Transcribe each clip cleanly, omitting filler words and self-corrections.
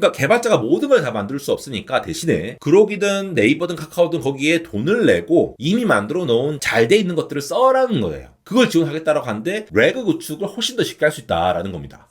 그러니까 개발자가 모든 걸 다 만들 수 없으니까 대신에 그록이든 네이버든 카카오든 거기에 돈을 내고 이미 만들어 놓은 잘 돼 있는 것들을 써라는 거예요. 그걸 지원하겠다라고 하는데 레그 구축을 훨씬 더 쉽게 할 수 있다라는 겁니다.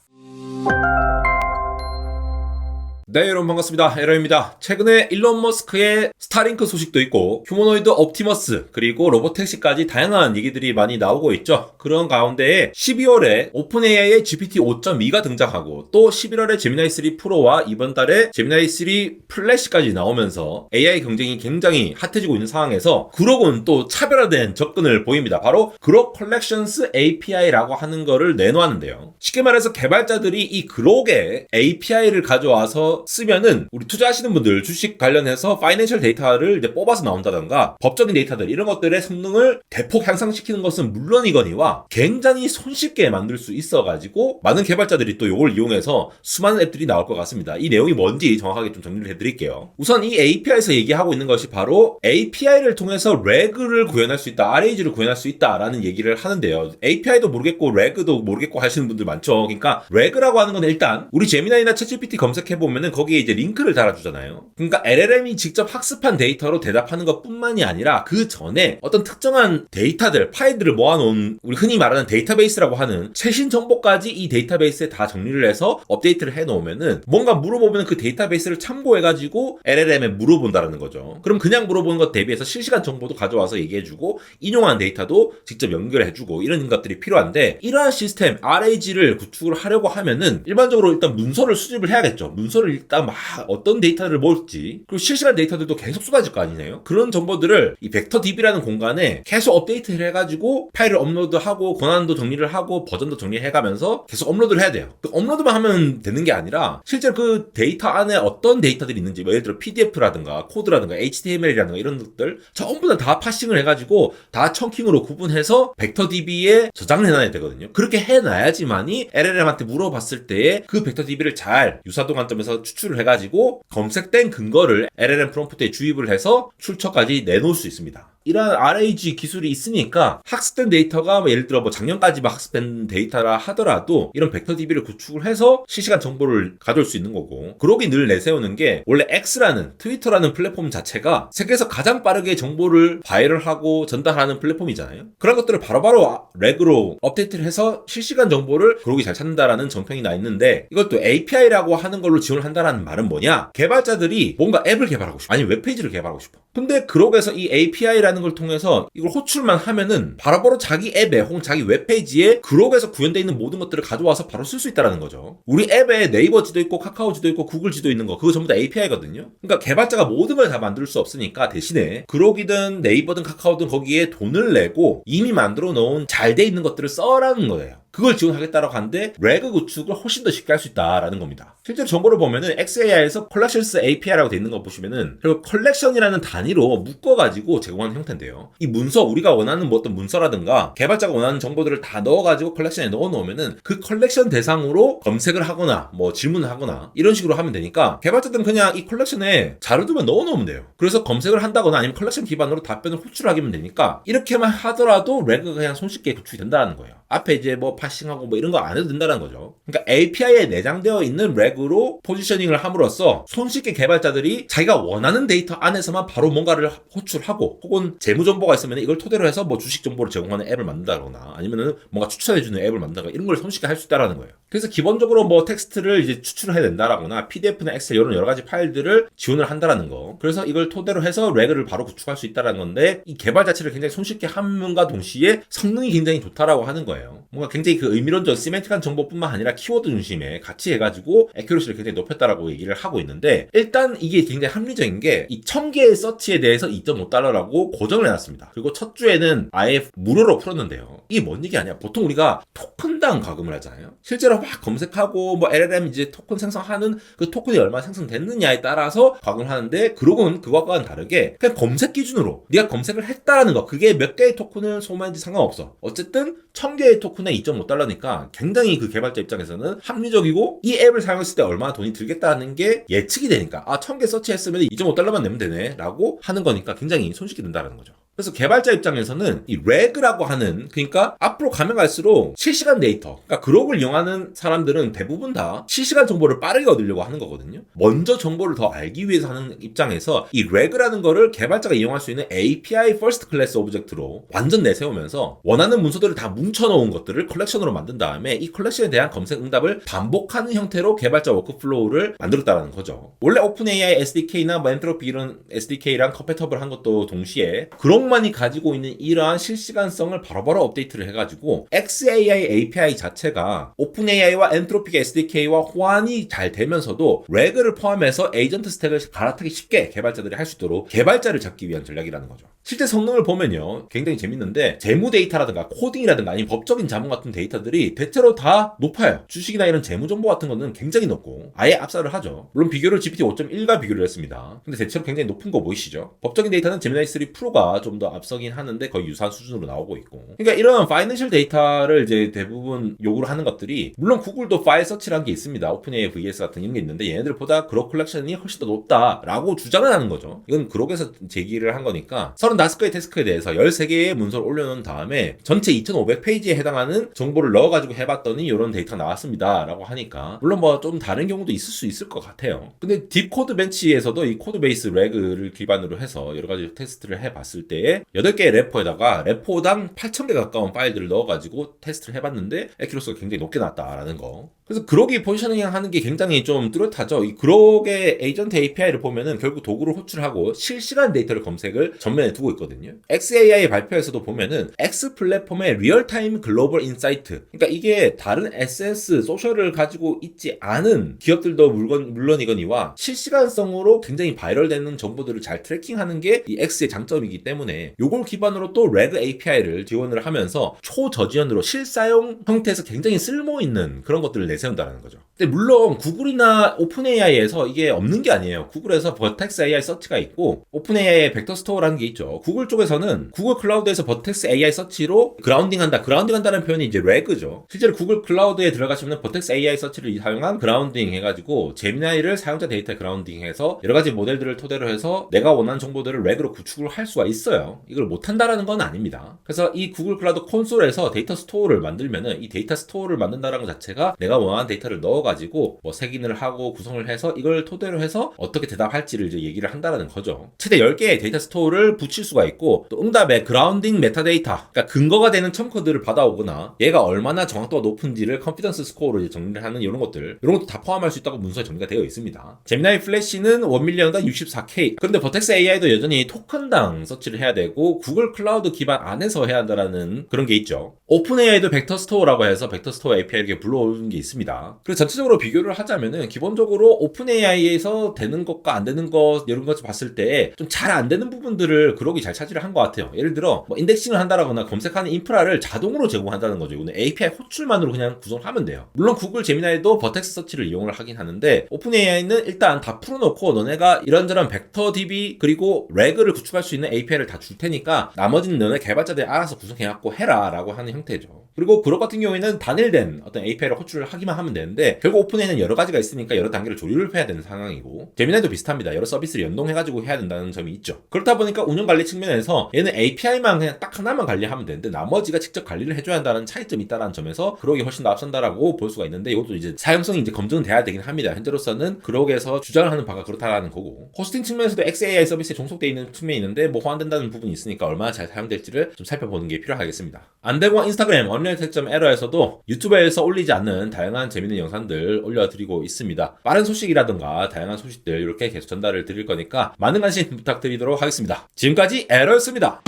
네, 여러분 반갑습니다. 에러입니다. 최근에 일론 머스크의 스타링크 소식도 있고 휴머노이드 옵티머스 그리고 로보택시까지 다양한 얘기들이 많이 나오고 있죠. 그런 가운데에 12월에 오픈 AI의 GPT 5.2가 등장하고 또 11월에 제미나이 3 프로와 이번 달에 제미나이 3 플래시까지 나오면서 AI 경쟁이 굉장히 핫해지고 있는 상황에서 그록은 또 차별화된 접근을 보입니다. 바로 그록 컬렉션스 API라고 하는 거를 내놓았는데요. 쉽게 말해서 개발자들이 이 그록의 API를 가져와서 쓰면은 우리 투자하시는 분들 주식 관련해서 파이낸셜 데이터를 이제 뽑아서 나온다던가 법적인 데이터들 이런 것들의 성능을 대폭 향상시키는 것은 물론이거니와 굉장히 손쉽게 만들 수 있어가지고 많은 개발자들이 또 이걸 이용해서 수많은 앱들이 나올 것 같습니다. 이 내용이 뭔지 정확하게 좀 정리를 해드릴게요. 우선 이 API에서 얘기하고 있는 것이 바로 API를 통해서 레그를 구현할 수 있다, RAG를 구현할 수 있다라는 얘기를 하는데요. API도 모르겠고 레그도 모르겠고 하시는 분들 많죠. 그러니까 레그라고 하는 건 일단 우리 제미나이나 챗GPT 검색해보면은 거기에 이제 링크를 달아주잖아요. 그러니까 LLM이 직접 학습한 데이터로 대답하는 것 뿐만이 아니라 그 전에 어떤 특정한 데이터들, 파일들을 모아놓은 우리 흔히 말하는 데이터베이스라고 하는 최신 정보까지 이 데이터베이스에 다 정리를 해서 업데이트를 해놓으면은 뭔가 물어보면 그 데이터베이스를 참고해가지고 LLM에 물어본다라는 거죠. 그럼 그냥 물어보는 것 대비해서 실시간 정보도 가져와서 얘기해주고 인용한 데이터도 직접 연결해주고 이런 것들이 필요한데 이러한 시스템 RAG를 구축을 하려고 하면은 일반적으로 일단 문서를 수집을 해야겠죠. 문서를 일단 막 어떤 데이터를 모을지 그리고 실시간 데이터들도 계속 쏟아질 거 아니에요. 그런 정보들을 이 벡터DB라는 공간에 계속 업데이트를 해가지고 파일을 업로드하고 권한도 정리를 하고 버전도 정리해가면서 계속 업로드를 해야 돼요. 그 업로드만 하면 되는 게 아니라 실제로 그 데이터 안에 어떤 데이터들이 있는지 뭐 예를 들어 PDF라든가 코드라든가 HTML이라든가 이런 것들 전부 다 파싱을 해가지고 다 청킹으로 구분해서 벡터DB에 저장을 해놔야 되거든요. 그렇게 해놔야지만이 LLM한테 물어봤을 때에 그 벡터DB를 잘 유사도 관점에서 추출을 해가지고 검색된 근거를 LLM 프롬프트에 주입을 해서 출처까지 내놓을 수 있습니다. 이런 RAG 기술이 있으니까 학습된 데이터가 예를 들어 작년까지 학습된 데이터라 하더라도 이런 벡터DB를 구축을 해서 실시간 정보를 가져올 수 있는 거고 그록이 늘 내세우는 게 원래 X라는 트위터라는 플랫폼 자체가 세계에서 가장 빠르게 정보를 바이럴하고 전달하는 플랫폼이잖아요. 그런 것들을 바로바로 레그로 업데이트를 해서 실시간 정보를 그록이 잘 찾는다라는 정평이 나 있는데 이것도 API라고 하는 걸로 지원을 한다는 말은 뭐냐? 개발자들이 뭔가 앱을 개발하고 싶어 아니면 웹페이지를 개발하고 싶어. 근데 그록에서 이 API라는 걸 통해서 이걸 호출만 하면은 바로바로 자기 앱에 혹은 자기 웹페이지에 그록에서 구현되어 있는 모든 것들을 가져와서 바로 쓸 수 있다는 거죠. 우리 앱에 네이버 지도 있고 카카오 지도 있고 구글 지도 있는 거 그거 전부 다 API거든요. 그러니까 개발자가 모든 걸 다 만들 수 없으니까 대신에 그록이든 네이버든 카카오든 거기에 돈을 내고 이미 만들어 놓은 잘 돼 있는 것들을 써라는 거예요. 그걸 지원하겠다라고 하는데 레그 구축을 훨씬 더 쉽게 할 수 있다라는 겁니다. 실제로 정보를 보면은 XAI에서 컬렉션스 API라고 돼 있는 거 보시면은 그리고 컬렉션이라는 단위로 묶어가지고 제공하는 형태인데요. 이 문서 우리가 원하는 뭐 어떤 문서라든가 개발자가 원하는 정보들을 다 넣어가지고 컬렉션에 넣어놓으면은 그 컬렉션 대상으로 검색을 하거나 뭐 질문을 하거나 이런 식으로 하면 되니까 개발자들은 그냥 이 컬렉션에 자료들만 넣어놓으면 돼요. 그래서 검색을 한다거나 아니면 컬렉션 기반으로 답변을 호출하기면 되니까 이렇게만 하더라도 레그가 그냥 손쉽게 구축이 된다는 거예요. 앞에 이제 뭐 파싱하고 뭐 이런 거 안 해도 된다는 거죠. 그러니까 API에 내장되어 있는 렉으로 포지셔닝을 함으로써 손쉽게 개발자들이 자기가 원하는 데이터 안에서만 바로 뭔가를 호출하고 혹은 재무 정보가 있으면 이걸 토대로 해서 뭐 주식 정보를 제공하는 앱을 만든다거나 아니면은 뭔가 추천해주는 앱을 만든다거나 이런 걸 손쉽게 할 수 있다는 거예요. 그래서 기본적으로 뭐 텍스트를 이제 추출을 해낸다라거나 PDF나 엑셀 이런 여러 가지 파일들을 지원을 한다라는 거. 그래서 이걸 토대로 해서 레그를 바로 구축할 수 있다는 건데 이 개발 자체를 굉장히 손쉽게 함과 동시에 성능이 굉장히 좋다라고 하는 거예요. 뭔가 굉장히 그 의미론적 시멘틱한 정보뿐만 아니라 키워드 중심에 같이 해가지고 애큐러시를 굉장히 높였다라고 얘기를 하고 있는데 일단 이게 굉장히 합리적인 게 이 1000개의 서치에 대해서 2.5달러라고 고정을 해놨습니다. 그리고 첫 주에는 아예 무료로 풀었는데요. 이게 뭔 얘기 아니야? 보통 우리가 토큰당 과금을 하잖아요. 실제로 막 검색하고 뭐 LLM 이제 토큰 생성하는 그 토큰이 얼마 생성됐느냐에 따라서 과금을 하는데 그록은 그것과는 다르게 그냥 검색 기준으로 네가 검색을 했다라는 거 그게 몇 개의 토큰을 소모했는지 상관없어. 어쨌든 1000개의 토큰에 2.5달러니까 굉장히 그 개발자 입장에서는 합리적이고 이 앱을 사용했을 때 얼마나 돈이 들겠다는 게 예측이 되니까 1000개 서치했으면 2.5달러만 내면 되네 라고 하는 거니까 굉장히 손쉽게 된다는 거죠. 그래서 개발자 입장에서는 이 렉이라고 하는, 그러니까 앞으로 가면 갈수록 실시간 데이터, 그러니까 그lok을 이용하는 사람들은 대부분 다 실시간 정보를 빠르게 얻으려고 하는 거거든요. 먼저 정보를 더 알기 위해서 하는 입장에서 이 렉이라는 거를 개발자가 이용할 수 있는 API First Class 오브젝트로 완전 내세우면서 원하는 문서들을 다 뭉쳐놓은 것들을 컬렉션으로 만든 다음에 이 컬렉션에 대한 검색 응답을 반복하는 형태로 개발자 워크플로우를 만들었다는 거죠. 원래 오픈AI SDK나 뭐 엔트로피 이런 SDK랑 컴패터블한 것도 동시에 그lok만이 가지고 있는 이러한 실시간성을 바로바로 업데이트를 해가지고 XAI API 자체가 오픈AI와 엔트로픽 SDK와 호환이 잘 되면서도 렉을 포함해서 에이전트 스택을 갈아타기 쉽게 개발자들이 할 수 있도록 개발자를 잡기 위한 전략이라는 거죠. 실제 성능을 보면요, 굉장히 재밌는데 재무 데이터라든가 코딩이라든가 아니면 법적인 자문 같은 데이터들이 대체로 다 높아요. 주식이나 이런 재무 정보 같은 거는 굉장히 높고 아예 압살을 하죠. 물론 비교를 GPT 5.1과 비교를 했습니다. 근데 대체로 굉장히 높은 거 보이시죠? 법적인 데이터는 제미나이 3 프로가 좀 더 앞서긴 하는데 거의 유사한 수준으로 나오고 있고, 그러니까 이런 파이낸셜 데이터를 이제 대부분 요구를 하는 것들이, 물론 구글도 파일 서치라는 게 있습니다. 오픈AI VS 같은 이런 게 있는데 얘네들보다 그록 컬렉션이 훨씬 더 높다라고 주장을 하는 거죠. 이건 그록에서 제기를 한 거니까 35개의 태스크에 대해서 13개의 문서를 올려놓은 다음에 전체 2500페이지에 해당하는 정보를 넣어가지고 해봤더니 이런 데이터가 나왔습니다 라고 하니까, 물론 뭐 좀 다른 경우도 있을 수 있을 것 같아요. 근데 딥코드 벤치에서도 이 코드 베이스 렉을 기반으로 해서 여러 가지 테스트를 해봤을 때 8개의 래퍼에다가 래퍼당 8,000개 가까운 파일들을 넣어가지고 테스트를 해봤는데 애큐러스가 굉장히 높게 나왔다라는 거. 그래서 그록이 포지셔닝 하는 게 굉장히 좀 뚜렷하죠. 이 그록의 에이전트 API를 보면은 결국 도구를 호출하고 실시간 데이터를 검색을 전면에 두고 있거든요. XAI 발표에서도 보면은 X 플랫폼의 리얼타임 글로벌 인사이트, 그러니까 이게 다른 SNS, 소셜을 가지고 있지 않은 기업들도 물론이거니와 실시간성으로 굉장히 바이럴되는 정보들을 잘 트래킹하는 게 이 X의 장점이기 때문에 요걸 기반으로 또 레그 API를 지원을 하면서 초저지연으로 실사용 형태에서 굉장히 쓸모있는 그런 것들을 내세운다는 거죠. 근데 물론 구글이나 오픈AI에서 이게 없는 게 아니에요. 구글에서 버텍스 AI 서치가 있고 오픈AI의 벡터 스토어라는 게 있죠. 구글 쪽에서는 구글 클라우드에서 버텍스 AI 서치로 그라운딩한다는 표현이 이제 레그죠. 실제로 구글 클라우드에 들어가시면 버텍스 AI 서치를 사용한 그라운딩 해가지고 제미나이를 사용자 데이터에 그라운딩해서 여러 가지 모델들을 토대로 해서 내가 원하는 정보들을 레그로 구축을 할 수가 있어요. 이걸 못한다라는 건 아닙니다. 그래서 이 구글 클라우드 콘솔에서 데이터 스토어를 만들면은 이 데이터 스토어를 만든다는 것 자체가 내가 원하는 데이터를 넣어가지고 뭐 색인을 하고 구성을 해서 이걸 토대로 해서 어떻게 대답할지를 이제 얘기를 한다라는 거죠. 최대 10개의 데이터 스토어를 붙일 수가 있고, 또 응답의 그라운딩 메타데이터, 그러니까 근거가 되는 첨커들을 받아오거나 얘가 얼마나 정확도가 높은지를 컨피던스 스코어로 이제 정리를 하는 이런 것들, 이런 것도 다 포함할 수 있다고 문서에 정리가 되어 있습니다. 제미나이 플래시는 1밀리언당 64K. 그런데 버텍스 AI도 여전히 토큰당 서치를 해야 되고 구글 클라우드 기반 안에서 해야 한다라는 그런 게 있죠. 오픈AI도 벡터 스토어라고 해서 벡터 스토어 API 이렇게 불러오는 게 있습니다. 그래서 전체적으로 비교를 하자면은 기본적으로 오픈AI에서 되는 것과 안 되는 것 이런 것 봤을 때 좀 잘 안 되는 부분들을 그록이 잘 차지를 한 것 같아요. 예를 들어 뭐 인덱싱을 한다라거나 검색하는 인프라를 자동으로 제공한다는 거죠. 이거는 API 호출만으로 그냥 구성하면 돼요. 물론 구글 제미나이도 버텍스 서치를 이용을 하긴 하는데 오픈AI는 일단 다 풀어놓고 너네가 이런저런 벡터 DB 그리고 레그를 구축할 수 있는 API를 다 줄 테니까 나머지는 너네 개발자들이 알아서 구성해갖고 해라 라고 하는 형태죠. 그리고 그록 같은 경우에는 단일된 어떤 API를 호출을 하기만 하면 되는데 결국 오픈AI는 여러 가지가 있으니까 여러 단계를 조율을 해야 되는 상황이고, 제미나이도 비슷합니다. 여러 서비스를 연동해가지고 해야 된다는 점이 있죠. 그렇다 보니까 운영관리 측면에서 얘는 API만 그냥 딱 하나만 관리하면 되는데 나머지가 직접 관리를 해줘야 한다는 차이점이 있다는 점에서 그록이 훨씬 더 앞선다라고 볼 수가 있는데, 이것도 이제 사용성이 이제 검증은 돼야 되긴 합니다. 현재로서는 그록에서 주장을 하는 바가 그렇다라는 거고, 호스팅 측면에서도 XAI 서비스에 종속되어 있는 측면이 있는데 뭐 호환된다는 부분이 있으니까 얼마나 잘 사용될지를 좀 살펴보는 게 필요하겠습니다. 안되고 인스타그램 언리얼텍.에러에서도 유튜브에서 올리지 않는 다양한 재밌는 영상들 올려드리고 있습니다. 빠른 소식이라든가 다양한 소식들 이렇게 계속 전달을 드릴 거니까 많은 관심 부탁드리도록 하겠습니다. 지금까지 에러였습니다.